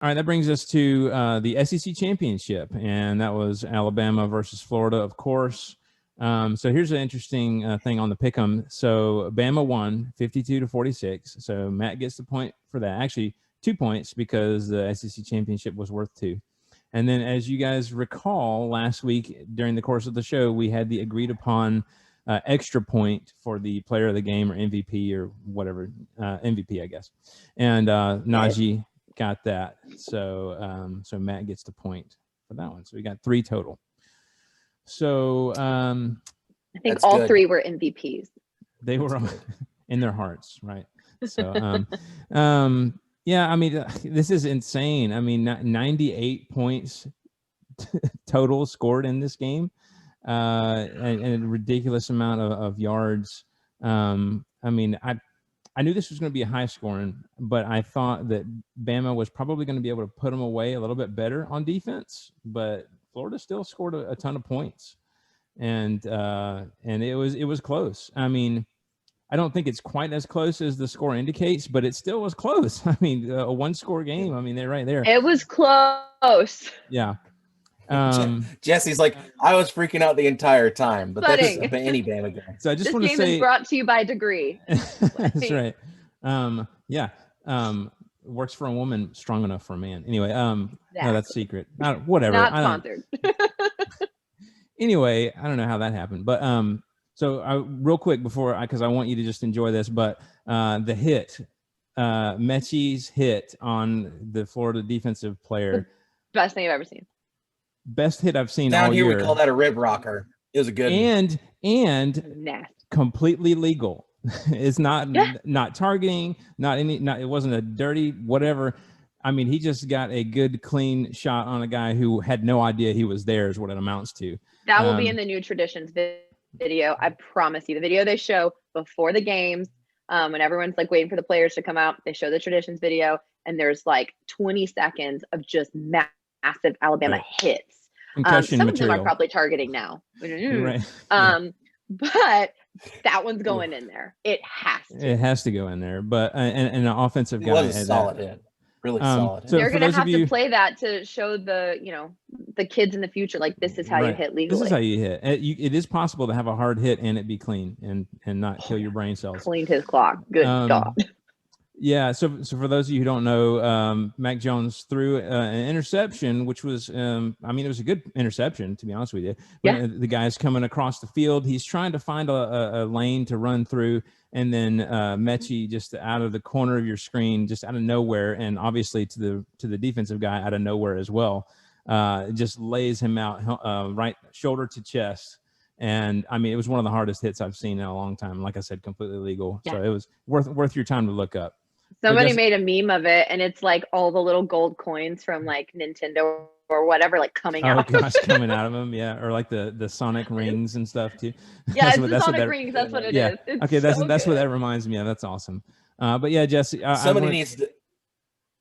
All right, that brings us to the SEC championship, and that was Alabama versus Florida, of course. So here's an interesting thing on the pick'em. So Bama won 52-46. So Matt gets the point for that. Actually, 2 points because the SEC championship was worth 2. And then, as you guys recall, last week during the course of the show, we had the agreed upon extra point for the player of the game or MVP or whatever, MVP, I guess. And Najee got that. So so Matt gets the point for that one. So we got 3 total. So I think all 3 were MVPs. They were in their hearts, right? So yeah, I mean, this is insane. I mean, 98 points total scored in this game, and a ridiculous amount of yards. I mean, I knew this was going to be a high scoring, but I thought that Bama was probably going to be able to put them away a little bit better on defense, but Florida still scored a ton of points, and it was close. I mean, I don't think it's quite as close as the score indicates, but it still was close. I mean, a 1-score game. I mean, they're right there. It was close. Yeah. Jesse's like, I was freaking out the entire time, but that's any Bama game. So I just this want to game say, is brought to you by Degree. That's right. Yeah. Works for a woman, strong enough for a man. Anyway, no, that's secret. Whatever. Not sponsored. Anyway, I don't know how that happened, but so real quick before, because I want you to just enjoy this, but the hit, Mechie's hit on the Florida defensive player, best thing I've ever seen. Best hit I've seen down all here. year. We call that a rib rocker. It was a good and nasty. Completely legal. It's not targeting, it wasn't a dirty whatever. I mean, he just got a good clean shot on a guy who had no idea he was there, is what it amounts to. That will be in the new traditions video. I promise you, the video they show before the games, when everyone's like waiting for the players to come out, they show the traditions video, and there's like 20 seconds of just massive Alabama hits. Some of them are probably targeting now. Right. But that one's going in there. It has to. It has to go in there. But and an offensive guy. It was a solid hit. Really solid. So they're gonna have to play that to show the the kids in the future, like, this is how you hit legally. This is how you hit. It is possible to have a hard hit and it be clean and not kill your brain cells. Cleaned his clock. Good God. Yeah, so for those of you who don't know, Mac Jones threw an interception, which was, I mean, it was a good interception, to be honest with you. Yeah. The guy's coming across the field. He's trying to find a lane to run through, and then Mechie, just out of the corner of your screen, just out of nowhere, and obviously to the defensive guy out of nowhere as well, just lays him out right shoulder to chest. And I mean, it was one of the hardest hits I've seen in a long time. Like I said, completely legal. Yeah. So it was worth your time to look up. Somebody made a meme of it, and it's like all the little gold coins from like Nintendo or whatever, like coming out. Oh gosh, coming out of them, yeah, or like the Sonic rings and stuff too. Yeah, it's the Sonic rings. That's what it is. It's okay, that's what that reminds me of. That's awesome. But yeah, Jesse, somebody needs to.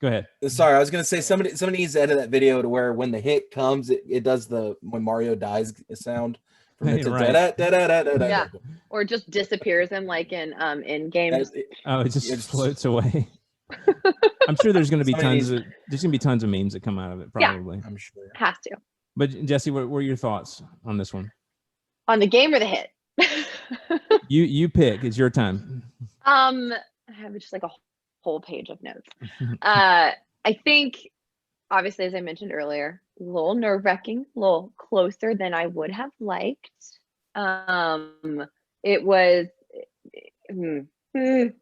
Go ahead. Sorry, I was gonna say somebody needs to edit that video to where when the hit comes, it does the when Mario dies sound. Yeah, or just disappears him like in games. It just floats away. I'm sure there's going to be tons of memes that come out of it. Probably, I'm sure. Has to. But Jesse, what were your thoughts on this one? On the game or the hit? you pick. It's your time. I have just like a whole page of notes. I think, obviously, as I mentioned earlier, a little nerve-wracking, a little closer than I would have liked. It was Bama's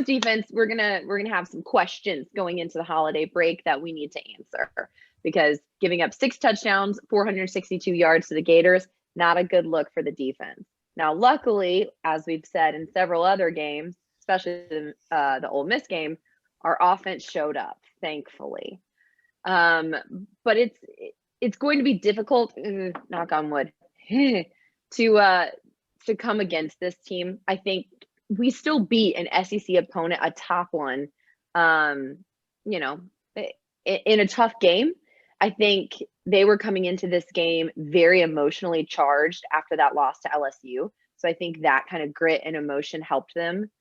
defense. We're gonna have some questions going into the holiday break that we need to answer, because giving up 6 touchdowns, 462 yards to the Gators, not a good look for the defense. Now, luckily, as we've said in several other games, especially the Ole Miss game, our offense showed up, thankfully. But it's going to be difficult, knock on wood, to come against this team. I think we still beat an SEC opponent, a top one, in a tough game. I think they were coming into this game very emotionally charged after that loss to LSU. So I think that kind of grit and emotion helped them.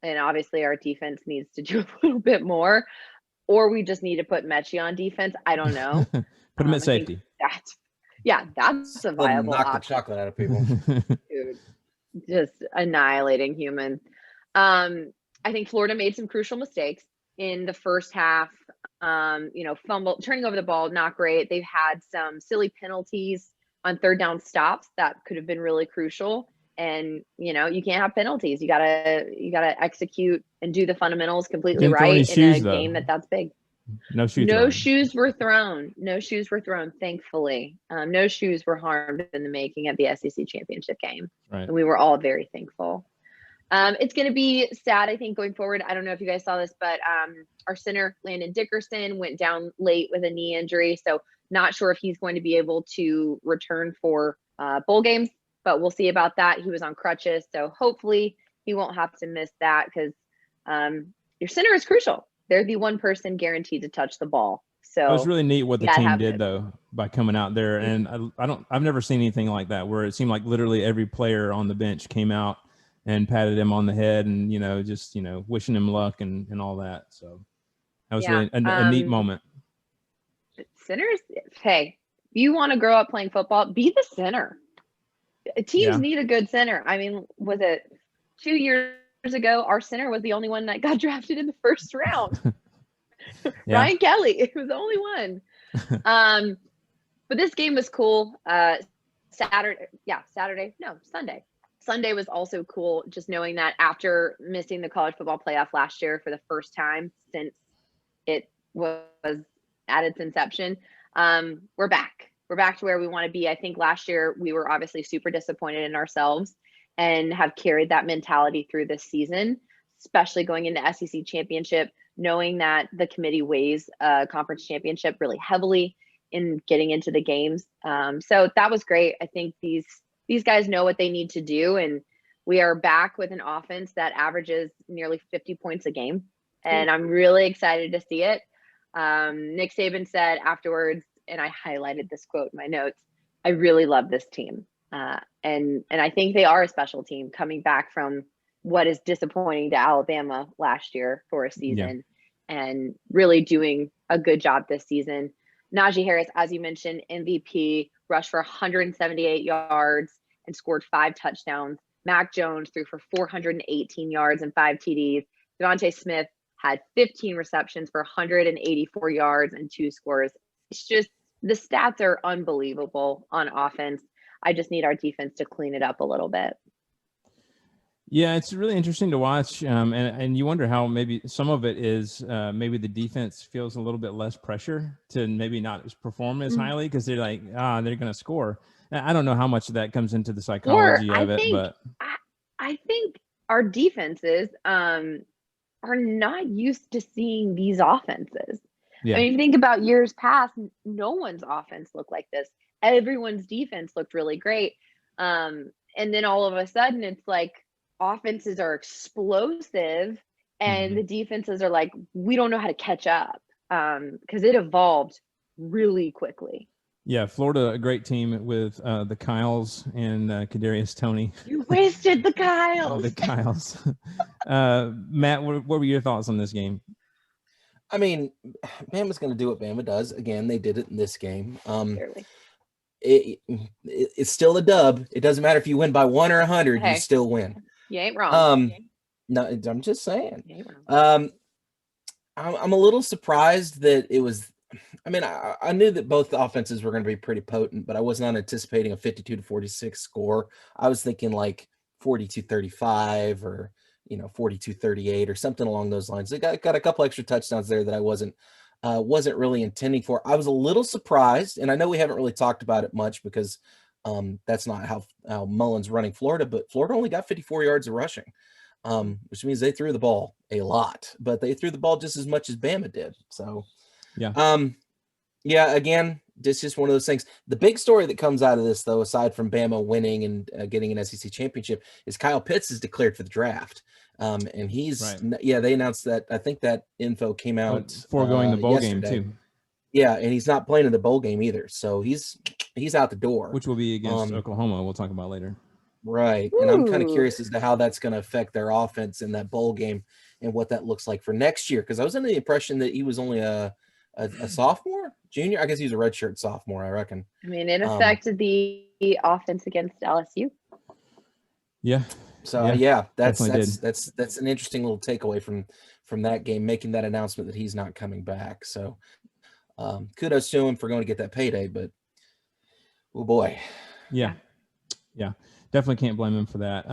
and obviously our defense needs to do a little bit more, or we just need to put Mechie on defense. I don't know. Put him at I think safety. that's a Let him viable knock the option. chocolate out of people. Dude, just annihilating humans. I think Florida made some crucial mistakes in the first half. Fumble, turning over the ball, not great. They've had some silly penalties on third down stops that could have been really crucial. And you can't have penalties. You gotta execute and do the fundamentals completely Didn't throw any right in shoes, a though. game that's big. No shoe No throwing. shoes were thrown. No shoes were thrown, thankfully. No shoes were harmed in the making of the SEC championship game. Right. And we were all very thankful. It's going to be sad, I think, going forward. I don't know if you guys saw this, but our center, Landon Dickerson, went down late with a knee injury. So not sure if he's going to be able to return for bowl games, but we'll see about that. He was on crutches. So hopefully he won't have to miss that, because your center is crucial. They're the one person guaranteed to touch the ball. So it was really neat what the yeah, team did though by coming out there, and I've never seen anything like that where it seemed like literally every player on the bench came out and patted him on the head and just wishing him luck and all that. So that was really a neat moment. Centers, hey, if you want to grow up playing football, be the center. Teams need a good center. I mean, was it 2 years ago, our center was the only one that got drafted in the first round? Ryan Kelly, it was the only one. But this game was cool. Sunday was also cool, just knowing that after missing the college football playoff last year for the first time since it was at its inception, we're back. We're back to where we want to be. I think last year we were obviously super disappointed in ourselves and have carried that mentality through this season, especially going into SEC championship, knowing that the committee weighs a conference championship really heavily in getting into the games. So that was great. I think these guys know what they need to do, and we are back with an offense that averages nearly 50 points a game, and I'm really excited to see it. Nick Saban said afterwards, and I highlighted this quote in my notes, I really love this team. And I think they are a special team coming back from what is disappointing to Alabama last year for a season, and really doing a good job this season. Najee Harris, as you mentioned, MVP, rushed for 178 yards and scored 5 touchdowns. Mac Jones threw for 418 yards and 5 TDs. Devontae Smith had 15 receptions for 184 yards and 2 scores. It's just, the stats are unbelievable on offense. I just need our defense to clean it up a little bit. Yeah, it's really interesting to watch, and you wonder how maybe some of it is maybe the defense feels a little bit less pressure to maybe not perform as highly because they're like, they're going to score. I don't know how much of that comes into the psychology of it, but I think our defenses are not used to seeing these offenses. I mean, if you think about years past, no one's offense looked like this. Everyone's defense looked really great. And then all of a sudden it's like offenses are explosive and the defenses are like, we don't know how to catch up, because it evolved really quickly. Yeah, Florida, a great team with the Kyles and Kadarius Toney. You wasted the Kyles. The Kyles. Matt, what were your thoughts on this game? I mean, Bama's going to do what Bama does. Again, they did it in this game. It's still a dub. It doesn't matter if you win by 1 or 100, you still win. You ain't wrong. No, I'm just saying. I'm a little surprised that it was. I mean, I knew that both offenses were going to be pretty potent, but I was not anticipating a 52-46 score. I was thinking like 42-35 or 42-38 or something along those lines. They got a couple extra touchdowns there that I wasn't really intending for. I was a little surprised, and I know we haven't really talked about it much because that's not how Mullen's running Florida, but Florida only got 54 yards of rushing, which means they threw the ball a lot, but they threw the ball just as much as Bama did. So, again, it's just one of those things. The big story that comes out of this, though, aside from Bama winning and getting an SEC championship, is Kyle Pitts is declared for the draft. And he's they announced that. I think that info came out before going to the bowl yesterday. game too. Yeah, and he's not playing in the bowl game either, so he's out the door, which will be against Oklahoma. We'll talk about later. Right. And I'm kind of Ooh. curious as to how that's going to affect their offense in that bowl game and what that looks like for next year. Because I was under the impression that he was only a sophomore, junior. I guess he's a redshirt sophomore, I reckon. I mean, it affected the offense against LSU. Yeah. So Yeah, that's definitely an interesting little takeaway from that game, making that announcement that he's not coming back. So kudos to him for going to get that payday, but oh boy. Yeah. Definitely can't blame him for that.